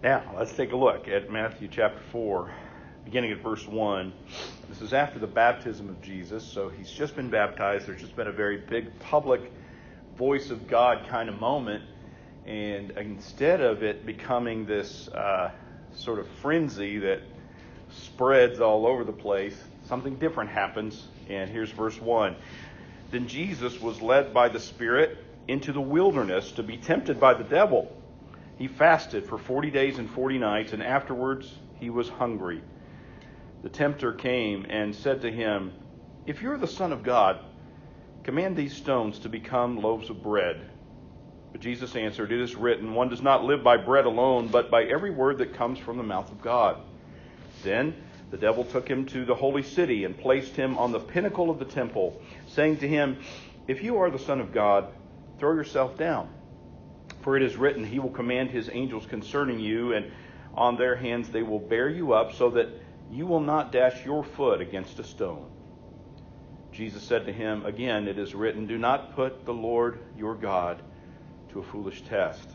Now, let's take a look at Matthew chapter 4, beginning at verse 1. This is after the baptism of Jesus, so he's just been baptized. There's just been a very big public voice of God kind of moment. And instead of it becoming this sort of frenzy that spreads all over the place, something different happens. And here's verse 1. Then Jesus was led by the Spirit into the wilderness to be tempted by the devil. He fasted for 40 days and 40 nights, and afterwards he was hungry. The tempter came and said to him, "If you're the Son of God, command these stones to become loaves of bread." But Jesus answered, "It is written, one does not live by bread alone, but by every word that comes from the mouth of God." Then the devil took him to the holy city and placed him on the pinnacle of the temple, saying to him, "If you are the Son of God, throw yourself down. For it is written, he will command his angels concerning you, and on their hands they will bear you up, so that you will not dash your foot against a stone." Jesus said to him, "Again, it is written, do not put the Lord your God to a foolish test."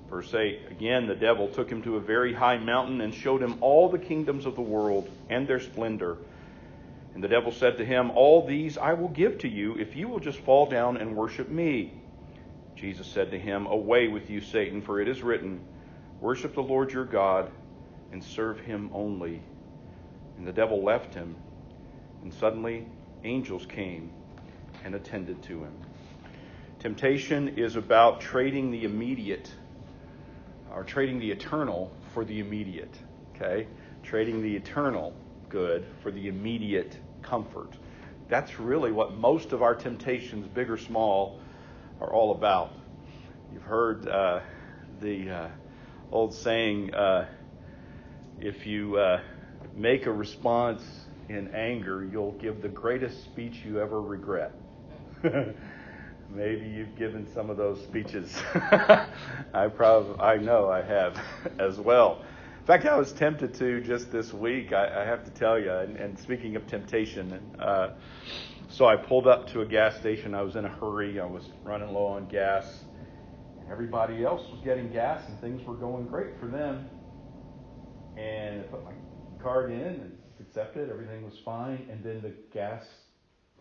Verse 8, again the devil took him to a very high mountain and showed him all the kingdoms of the world and their splendor. And the devil said to him, "All these I will give to you if you will just fall down and worship me." Jesus said to him, "Away with you, Satan, for it is written, worship the Lord your God and serve him only." And the devil left him, and suddenly angels came and attended to him. Temptation is about trading the immediate, or trading the eternal for the immediate. Okay? Trading the eternal good for the immediate comfort. That's really what most of our temptations, big or small, are all about. You've heard the old saying, if you make a response in anger, you'll give the greatest speech you ever regret. Maybe you've given some of those speeches. I know I have as well. In fact, I was tempted to just this week, I have to tell you, and speaking of temptation, so I pulled up to a gas station. I was in a hurry. I was running low on gas. And everybody else was getting gas, and things were going great for them. And I put my card in and accepted. Everything was fine. And then the gas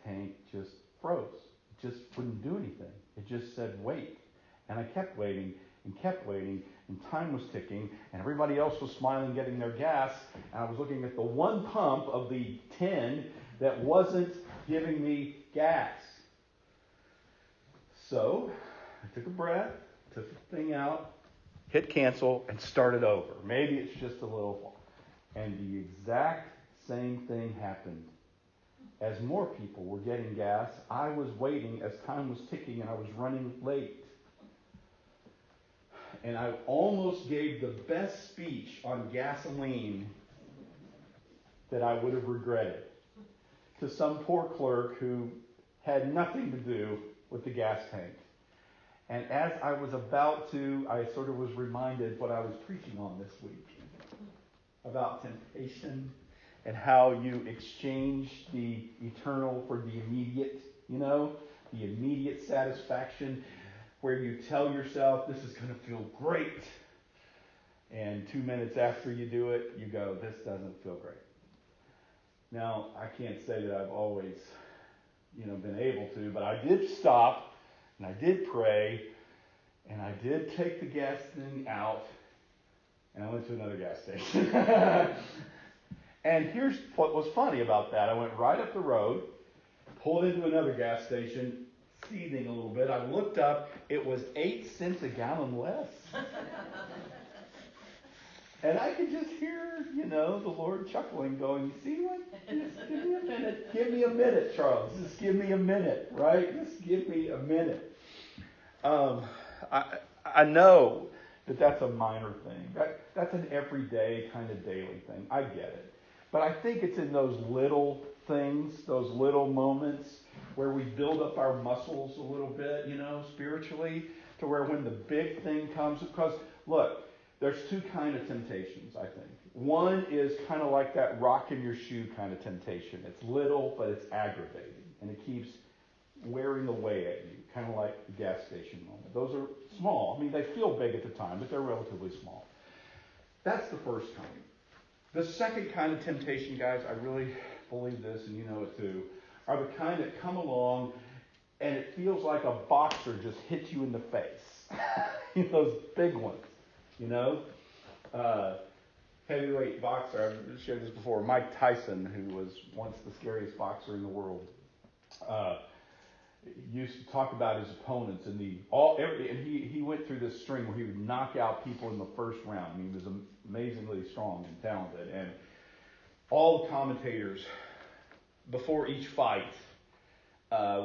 tank just froze. It just wouldn't do anything. It just said, wait. And I kept waiting and kept waiting. And time was ticking. And everybody else was smiling, getting their gas. And I was looking at the one pump of the 10 that wasn't giving me gas. So I took a breath, took the thing out, hit cancel, and started over. Maybe it's just a little. And the exact same thing happened. As more people were getting gas, I was waiting as time was ticking and I was running late. And I almost gave the best speech on gasoline that I would have regretted to some poor clerk who had nothing to do with the gas tank. And as I was about to, I sort of was reminded what I was preaching on this week about temptation and how you exchange the eternal for the immediate, the immediate satisfaction where you tell yourself this is going to feel great. And 2 minutes after you do it, you go, this doesn't feel great. Now, I can't say that I've always, been able to, but I did stop and I did pray and I did take the gas thing out and I went to another gas station. And here's what was funny about that. I went right up the road, pulled into another gas station, seething a little bit. I looked up, it was 8 cents a gallon less. And I could just hear, the Lord chuckling, going, you see what? Just give me a minute. Give me a minute, Charles. Just give me a minute, right? Just give me a minute. I know that that's a minor thing. That's an everyday kind of daily thing. I get it. But I think it's in those little things, those little moments where we build up our muscles a little bit, spiritually, to where when the big thing comes, because, look, there's two kind of temptations, I think. One is kind of like that rock in your shoe kind of temptation. It's little, but it's aggravating, and it keeps wearing away at you, kind of like the gas station moment. Those are small. I mean, they feel big at the time, but they're relatively small. That's the first kind. The second kind of temptation, guys, I really believe this, and you know it too, are the kind that come along and it feels like a boxer just hits you in the face. Those big ones, heavyweight boxer. I've shared this before. Mike Tyson, who was once the scariest boxer in the world, used to talk about his opponents, and he went through this string where he would knock out people in the first round. I mean, he was amazingly strong and talented, and all the commentators before each fight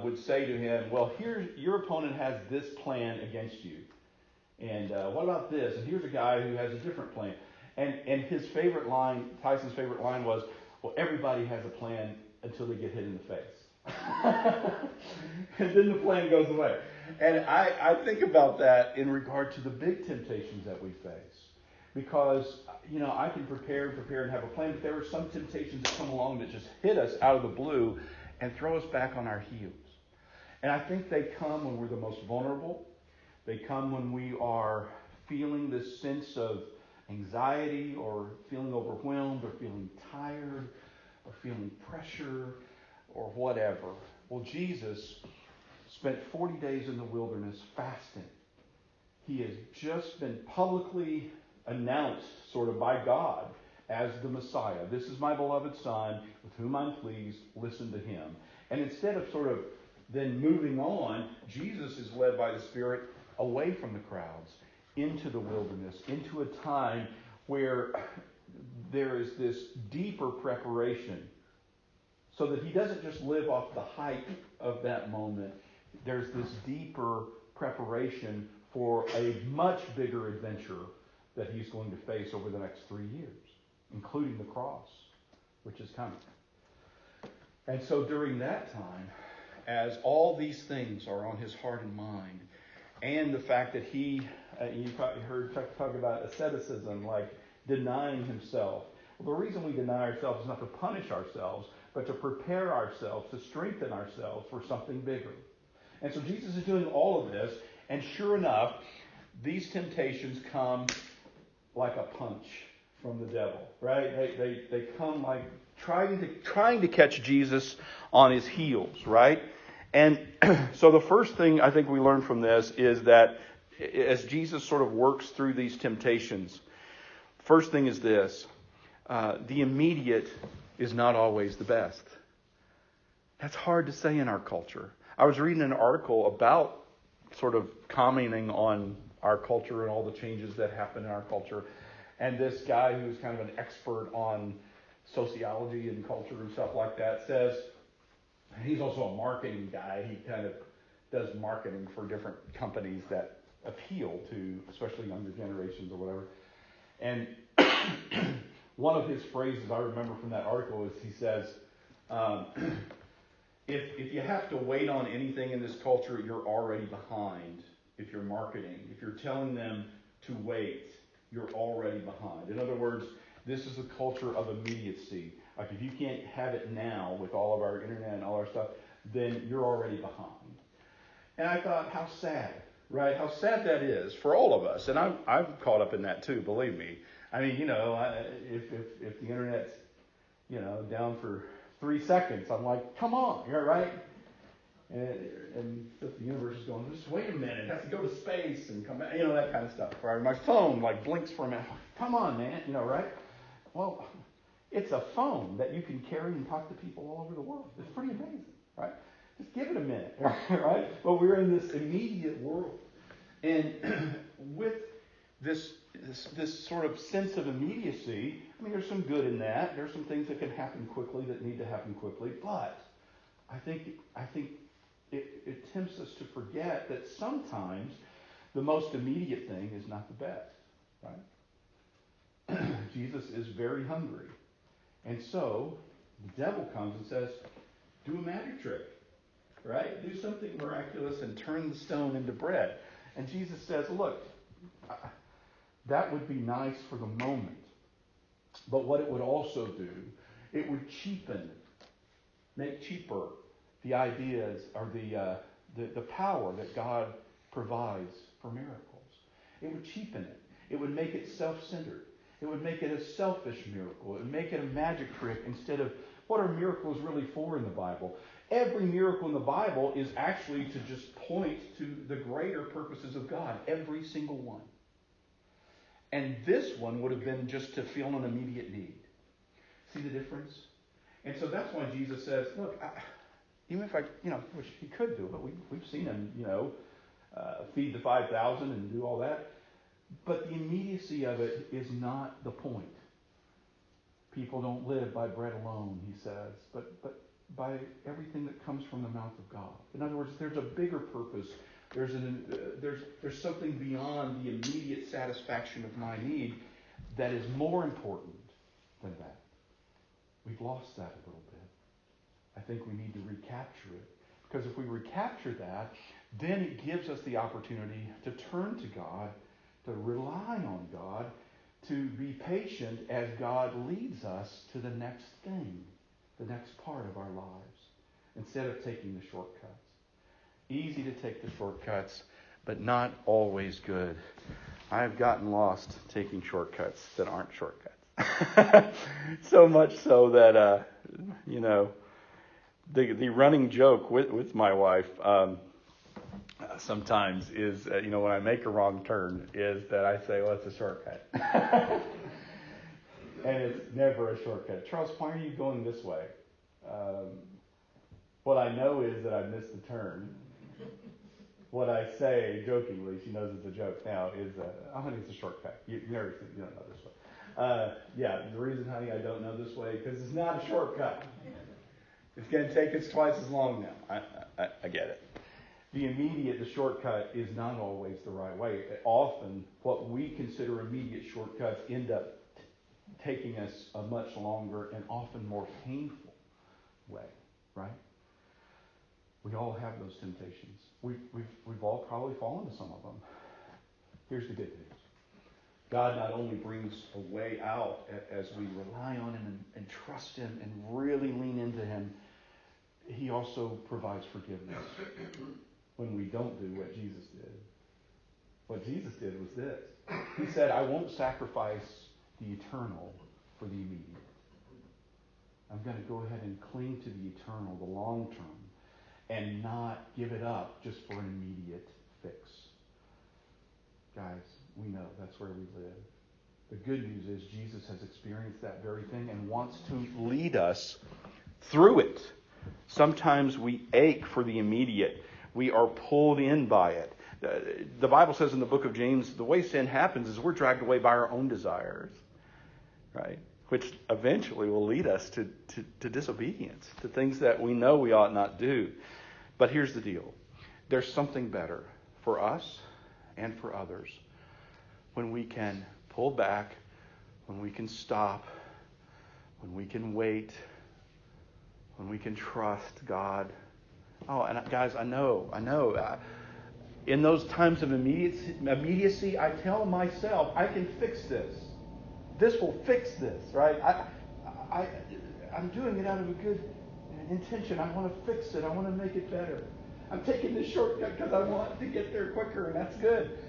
would say to him, "Well, here your opponent has this plan against you, and what about this? And here's a guy who has a different plan." And his favorite line, Tyson's favorite line was, "Well, everybody has a plan until they get hit in the face." And then the plan goes away. And I think about that in regard to the big temptations that we face. Because, I can prepare and have a plan, but there are some temptations that come along that just hit us out of the blue and throw us back on our heels. And I think they come when we're the most vulnerable. They come when we are feeling this sense of anxiety or feeling overwhelmed or feeling tired or feeling pressure or whatever. Well, Jesus spent 40 days in the wilderness fasting. He has just been publicly announced sort of by God as the Messiah. This is my beloved Son with whom I'm pleased. Listen to him. And instead of sort of then moving on, Jesus is led by the Spirit away from the crowds into the wilderness, into a time where there is this deeper preparation so that he doesn't just live off the hype of that moment. There's this deeper preparation for a much bigger adventure that he's going to face over the next 3 years, including the cross, which is coming. And so during that time, as all these things are on his heart and mind, and the fact that you probably heard Chuck talk about asceticism, like denying himself. Well, the reason we deny ourselves is not to punish ourselves, but to prepare ourselves, to strengthen ourselves for something bigger. And so Jesus is doing all of this, and sure enough, these temptations come like a punch from the devil, right? They come like trying to catch Jesus on his heels, right? And so the first thing I think we learn from this is that as Jesus sort of works through these temptations, first thing is this: the immediate is not always the best. That's hard to say in our culture. I was reading an article about sort of commenting on our culture and all the changes that happen in our culture. And this guy who's kind of an expert on sociology and culture and stuff like that says, and he's also a marketing guy. He kind of does marketing for different companies that appeal to especially younger generations or whatever. And one of his phrases I remember from that article is he says, if you have to wait on anything in this culture, you're already behind. If you're marketing, if you're telling them to wait, you're already behind. In other words, this is a culture of immediacy. Like if you can't have it now with all of our internet and all our stuff, then you're already behind. And I thought, how sad, right? How sad that is for all of us. And I'm caught up in that too, believe me. I mean, if the internet's, down for 3 seconds, I'm like, come on, you're right. And the universe is going, just wait a minute, it has to go to space and come back, that kind of stuff. Right? My phone blinks for a minute. Come on, man, right? Well, it's a phone that you can carry and talk to people all over the world. It's pretty amazing, right? Just give it a minute, right? But we're in this immediate world. And with this sort of sense of immediacy, I mean, there's some good in that. There's some things that can happen quickly that need to happen quickly. But I think it tempts us to forget that sometimes the most immediate thing is not the best, right? Jesus is very hungry. And so the devil comes and says, do a magic trick, right? Do something miraculous and turn the stone into bread. And Jesus says, look, that would be nice for the moment. But what it would also do, it would make cheaper the ideas or the power that God provides for miracles. It would cheapen it. It would make it self-centered. It would make it a selfish miracle. It would make it a magic trick instead of what are miracles really for in the Bible? Every miracle in the Bible is actually to just point to the greater purposes of God. Every single one. And this one would have been just to feel an immediate need. See the difference? And so that's why Jesus says, look, even if which he could do, but we've seen him, feed the 5,000 and do all that. But the immediacy of it is not the point. People don't live by bread alone, he says, but by everything that comes from the mouth of God. In other words, there's a bigger purpose. There's something beyond the immediate satisfaction of my need that is more important than that. We've lost that a little bit. I think we need to recapture it. Because if we recapture that, then it gives us the opportunity to turn to God, to rely on God, to be patient as God leads us to the next thing, the next part of our lives, instead of taking the shortcuts. Easy to take the shortcuts, but not always good. I've gotten lost taking shortcuts that aren't shortcuts. So much so that, the running joke with my wife sometimes is, when I make a wrong turn, is that I say, well, it's a shortcut. And it's never a shortcut. Charles, why are you going this way? What I know is that I missed the turn. What I say jokingly, she knows it's a joke now, is, honey, it's a shortcut. You don't know this way. The reason, honey, I don't know this way, because it's not a shortcut. It's going to take us twice as long now. I get it. The shortcut is not always the right way. Often, what we consider immediate shortcuts end up taking us a much longer and often more painful way, right? We all have those temptations. We've all probably fallen to some of them. Here's the good news. God not only brings a way out as we rely on him and trust him and really lean into him, he also provides forgiveness when we don't do what Jesus did. What Jesus did was this. He said, I won't sacrifice the eternal for the immediate. I'm going to go ahead and cling to the eternal, the long term, and not give it up just for an immediate fix. Guys, we know that's where we live. The good news is Jesus has experienced that very thing and wants to lead us through it. Sometimes we ache for the immediate. We are pulled in by it. The Bible says in the book of James, the way sin happens is we're dragged away by our own desires, right? Which eventually will lead us to disobedience, to things that we know we ought not do. But here's the deal. There's something better for us and for others when we can pull back, when we can stop, when we can wait, when we can trust God. Oh, and guys, I know. In those times of immediacy, I tell myself, I can fix this. This will fix this, right? I'm doing it out of a good intention. I want to fix it. I want to make it better. I'm taking this shortcut because I want to get there quicker, and that's good.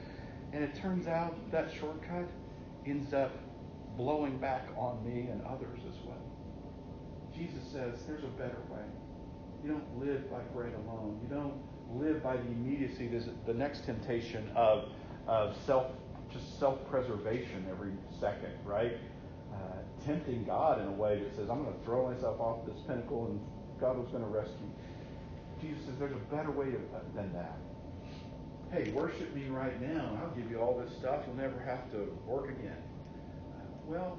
And it turns out that shortcut ends up blowing back on me and others as well. Jesus says there's a better way. You don't live by bread alone. You don't live by the immediacy. There's the next temptation of self-preservation every second, right? Tempting God in a way that says, I'm going to throw myself off this pinnacle and God was going to rescue me. Jesus says there's a better way than that. Hey, worship me right now and I'll give you all this stuff. You'll never have to work again. Well,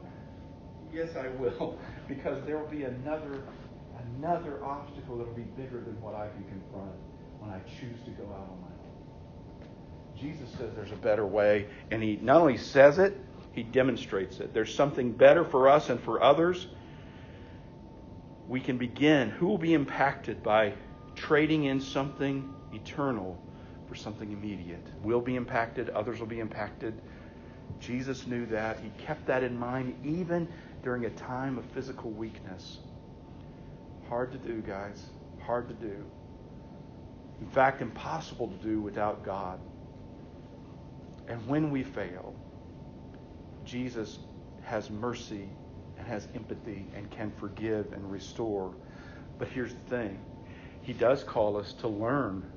yes, I will, because there will be another obstacle that will be bigger than what I can confront when I choose to go out on my own. Jesus says there's a better way, and he not only says it, he demonstrates it. There's something better for us and for others. We can begin. Who will be impacted by trading in something eternal for something immediate? We'll be impacted. Others will be impacted. Jesus knew that. He kept that in mind even during a time of physical weakness. Hard to do, guys. Hard to do. In fact, impossible to do without God. And when we fail, Jesus has mercy and has empathy and can forgive and restore. But here's the thing. He does call us to learn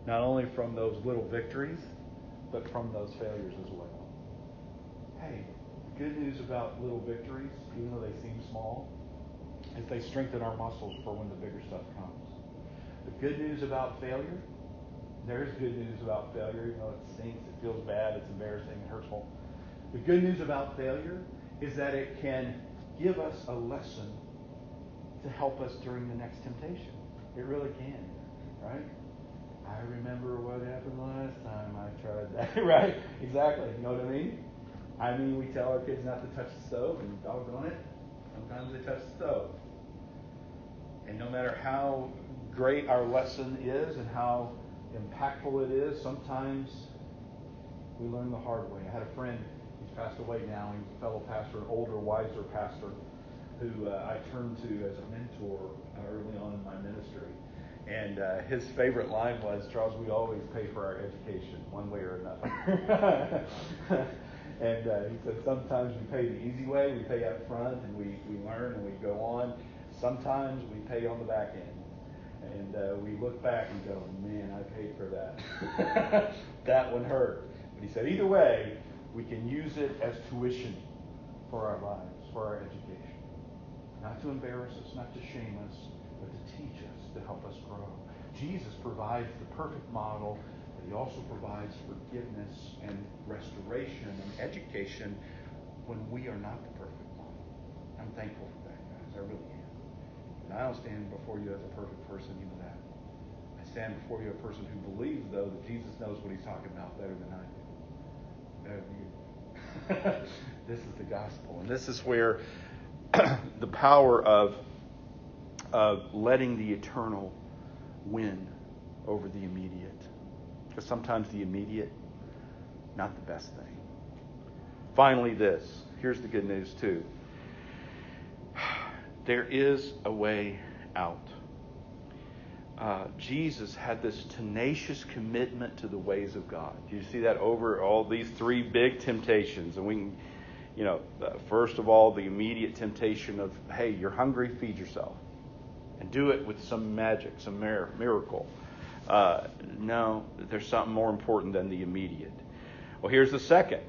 not only from those little victories, but from those failures as well. Hey, the good news about little victories, even though they seem small, is they strengthen our muscles for when the bigger stuff comes. The good news about failure, there's good news about failure, even though it stinks, it feels bad, it's embarrassing, and hurtful. The good news about failure is that it can give us a lesson to help us during the next temptation. It really can, right? I remember what happened last time I tried that, right? Exactly. You know what I mean? We tell our kids not to touch the stove, and doggone it, sometimes they touch the stove. And no matter how great our lesson is and how impactful it is, sometimes we learn the hard way. I had a friend, he's passed away now, he was a fellow pastor, an older, wiser pastor, who I turned to as a mentor early on in my ministry. And his favorite line was, Charles, we always pay for our education, one way or another. And he said, sometimes we pay the easy way, we pay up front, and we learn and we go on. Sometimes we pay on the back end. And we look back and go, man, I paid for that. That one hurt. But he said, either way, we can use it as tuition for our lives, for our education. Not to embarrass us, not to shame us, but to teach us, to help us grow. Jesus provides the perfect model, but he also provides forgiveness and restoration and education when we are not the perfect model. I'm thankful for that, guys. I really am. And I don't stand before you as a perfect person, you know that. I stand before you a person who believes, though, that Jesus knows what he's talking about better than I do. Better than you. This is the gospel. And this is where the power of letting the eternal win over the immediate. Because sometimes the immediate, not the best thing. Finally, this. Here's the good news, too. There is a way out. Jesus had this tenacious commitment to the ways of God. Do you see that over all these three big temptations? And we can, first of all, the immediate temptation of, hey, you're hungry, feed yourself. And do it with some magic, some miracle. No, there's something more important than the immediate. Well, here's the second.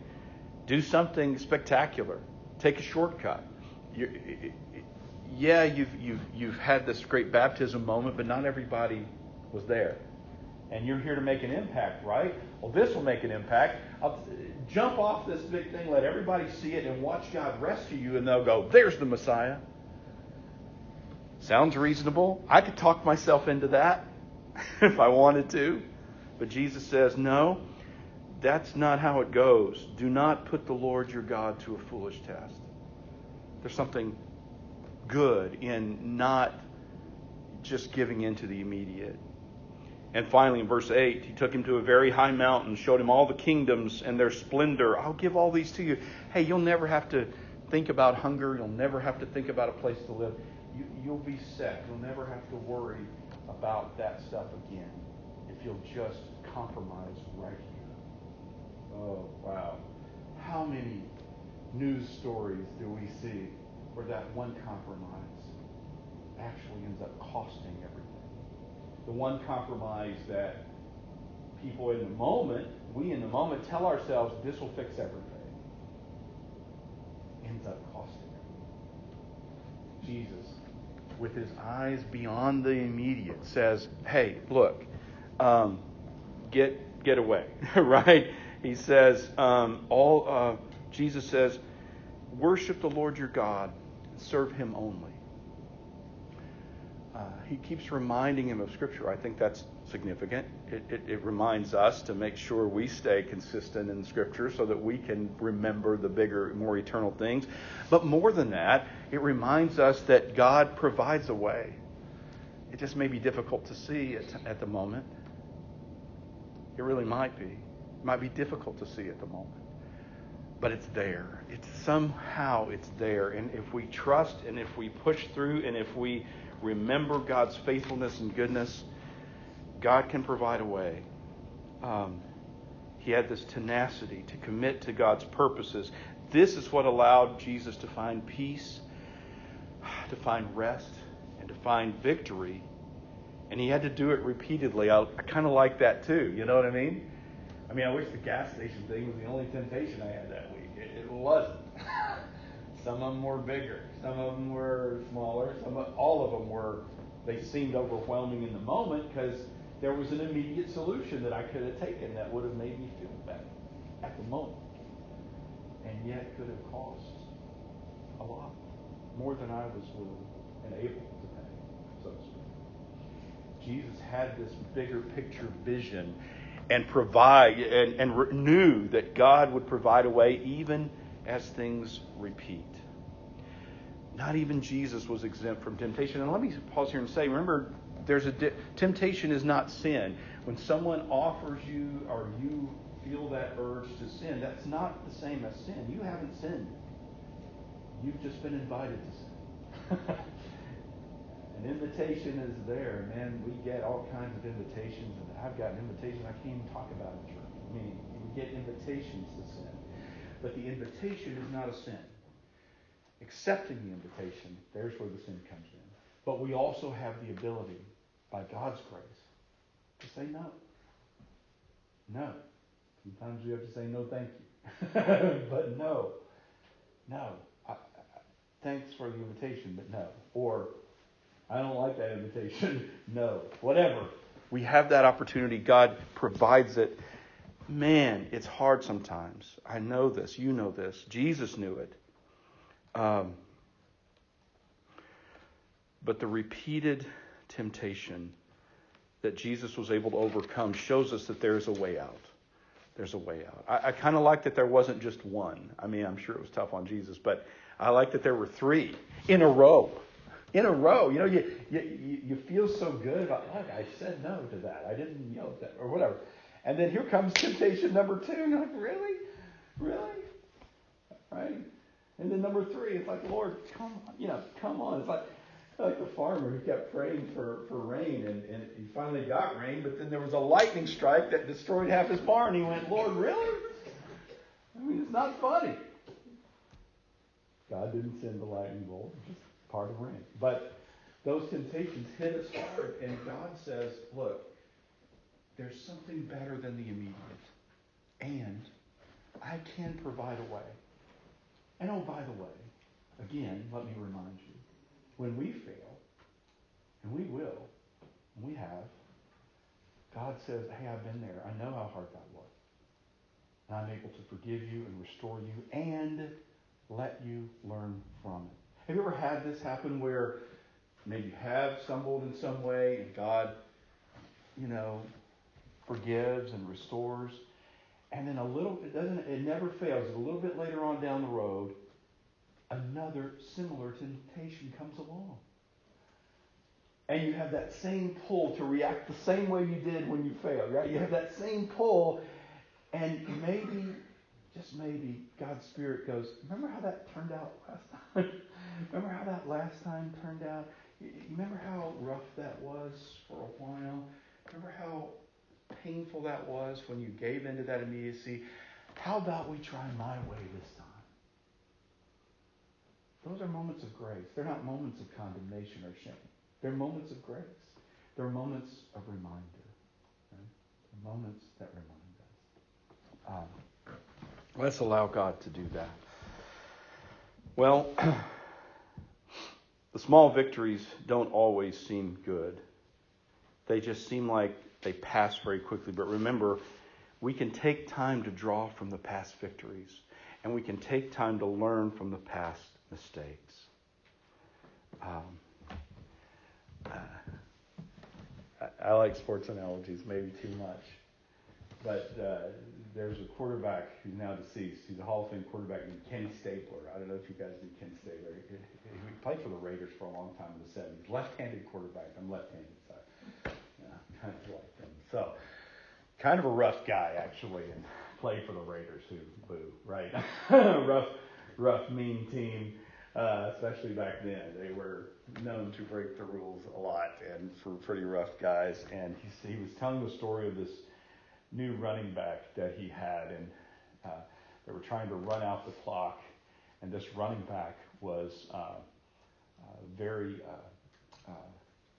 Do something spectacular. Take a shortcut. You've had this great baptism moment, but not everybody was there. And you're here to make an impact, right? Well, this will make an impact. Jump off this big thing, let everybody see it, and watch God rescue you, and they'll go, there's the Messiah. Sounds reasonable. I could talk myself into that if I wanted to. But Jesus says, no, that's not how it goes. Do not put the Lord your God to a foolish test. There's something good in not just giving in to the immediate. And finally, in verse 8, he took him to a very high mountain, showed him all the kingdoms and their splendor. I'll give all these to you. Hey, you'll never have to think about hunger. You'll never have to think about a place to live. You'll be set. You'll never have to worry about that stuff again if you'll just compromise right here. Oh, wow. How many news stories do we see where that one compromise actually ends up costing everything? The one compromise that people in the moment, we in the moment tell ourselves this will fix everything, ends up costing everything. Jesus, with his eyes beyond the immediate, says, hey, look, get away, right? He says, Jesus says, worship the Lord your God and serve him only. He keeps reminding him of Scripture. I think that's significant. It reminds us to make sure we stay consistent in Scripture so that we can remember the bigger, more eternal things. But more than that, it reminds us that God provides a way. It just may be difficult to see at the moment. It really might be. It might be difficult to see at the moment. But it's there. Somehow it's there. And if we trust and if we push through and if we remember God's faithfulness and goodness, God can provide a way. He had this tenacity to commit to God's purposes. This is what allowed Jesus to find peace, to find rest, and to find victory. And he had to do it repeatedly. I kind of like that too. You know what I mean? I wish the gas station thing was the only temptation I had that week. It wasn't. Some of them were bigger. Some of them were smaller. All of them were. They seemed overwhelming in the moment because there was an immediate solution that I could have taken that would have made me feel better at the moment. And yet could have cost a lot. More than I was willing and able to pay, so to speak. Jesus had this bigger picture vision and knew that God would provide a way even as things repeat. Not even Jesus was exempt from temptation. And let me pause here and say, remember, temptation is not sin. When someone offers you or you feel that urge to sin, that's not the same as sin. You haven't sinned. You've just been invited to sin. An invitation is there. Man, we get all kinds of invitations. And I've got an invitation I can't even talk about in church. We get invitations to sin. But the invitation is not a sin. Accepting the invitation, there's where the sin comes in. But we also have the ability, by God's grace, to say no. No. Sometimes we have to say no, thank you. But no. Thanks for the invitation, but no. Or, I don't like that invitation. No. Whatever. We have that opportunity. God provides it. Man, it's hard sometimes. I know this. You know this. Jesus knew it. But the repeated temptation that Jesus was able to overcome shows us that there is a way out. There's a way out. I kind of like that there wasn't just one. I'm sure it was tough on Jesus, but I like that there were three in a row. In a row. You feel so good about, look, I said no to that. I didn't yell at that or whatever. And then here comes temptation number 2. You're like, really? Really? Right? And then number 3, it's like, Lord, come on. It's like the farmer who kept praying for rain, and he finally got rain, but then there was a lightning strike that destroyed half his barn. He went, Lord, really? It's not funny. God didn't send the lightning bolt, just part of rain. But those temptations hit us hard, and God says, look, there's something better than the immediate, and I can provide a way. And oh, by the way, again, let me remind you, when we fail, and we will, and we have, God says, hey, I've been there. I know how hard that was. And I'm able to forgive you and restore you and let you learn from it. Have you ever had this happen where maybe you have stumbled in some way and God, forgives and restores, and then it never fails. A little bit later on down the road, another similar temptation comes along. And you have that same pull to react the same way you did when you failed, right? You have that same pull, and maybe, just maybe, God's Spirit goes, remember how that turned out last time? Remember how that last time turned out? You remember how rough that was for a while? Remember how painful that was when you gave into that immediacy? How about we try my way this time? Those are moments of grace. They're not moments of condemnation or shame. They're moments of grace. They're moments of reminder. Right? They're moments that remind us. Let's allow God to do that. Well, the small victories don't always seem good. They just seem like they pass very quickly. But remember, we can take time to draw from the past victories. And we can take time to learn from the past mistakes. I like sports analogies, maybe too much. But there's a quarterback who's now deceased. He's a Hall of Fame quarterback named Kenny Stabler. I don't know if you guys knew Ken Stabler. He played for the Raiders for a long time in the 70s. Left-handed quarterback. I'm left-handed, so kind of like him. So, kind of a rough guy, actually, and played for the Raiders, who, boo, right? rough, mean team, especially back then. They were known to break the rules a lot and for pretty rough guys. And he was telling the story of this new running back that he had, and they were trying to run out the clock, and this running back was very,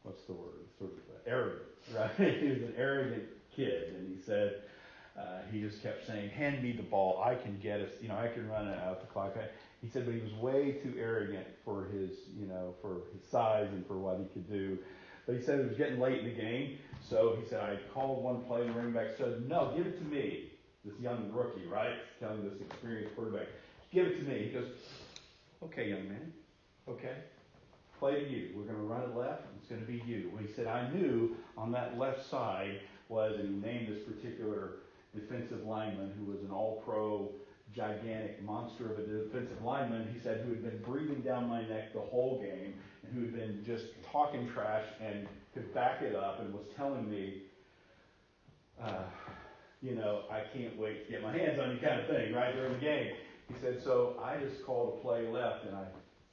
what's the word, sort of arrogant, right? He was an arrogant kid, and he said, he just kept saying, hand me the ball, I can get us, I can run it out the clock. He said, but he was way too arrogant for his, for his size and for what he could do. But he said it was getting late in the game, so he said, I called one play, and the running back said, no, give it to me. This young rookie, right? Telling this experienced quarterback, give it to me. He goes, okay, young man, okay. Play to you. We're going to run it left. It's going to be you. Well, he said, I knew on that left side was, and he named this particular defensive lineman who was an all-pro, gigantic monster of a defensive lineman, he said, who had been breathing down my neck the whole game and who had been just talking trash and could back it up and was telling me, I can't wait to get my hands on you kind of thing, right, during the game. He said, so I just called a play left, and I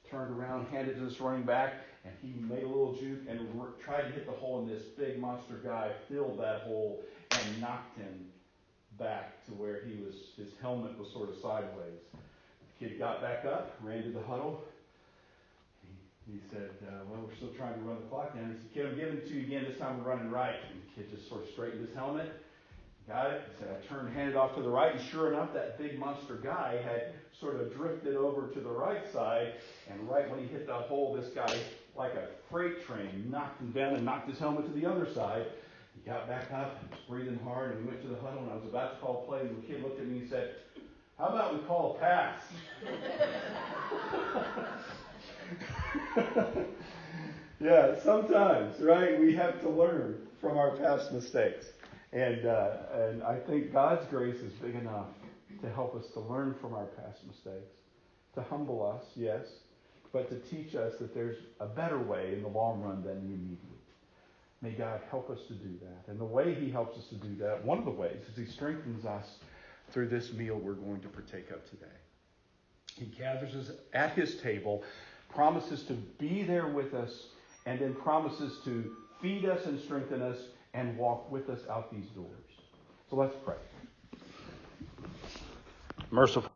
turned around, handed it to this running back, and he made a little juke and tried to hit the hole, and this big monster guy filled that hole and knocked him back to where his helmet was sort of sideways. The kid got back up, ran to the huddle. He said, well, we're still trying to run the clock down. He said, kid, I'm giving it to you again. This time we're running right. And the kid just sort of straightened his helmet. Got it. He said, I turned and handed off to the right. And sure enough, that big monster guy had sort of drifted over to the right side. And right when he hit that hole, this guy, like a freight train, knocked him down and knocked his helmet to the other side. He got back up, was breathing hard, and we went to the huddle, and I was about to call a play, and the kid looked at me and said, how about we call a pass? Yeah, sometimes, right, we have to learn from our past mistakes. And I think God's grace is big enough to help us to learn from our past mistakes, to humble us, yes, but to teach us that there's a better way in the long run than the immediate. May God help us to do that. And the way he helps us to do that, one of the ways, is he strengthens us through this meal we're going to partake of today. He gathers us at his table, promises to be there with us, and then promises to feed us and strengthen us and walk with us out these doors. So let's pray. Merciful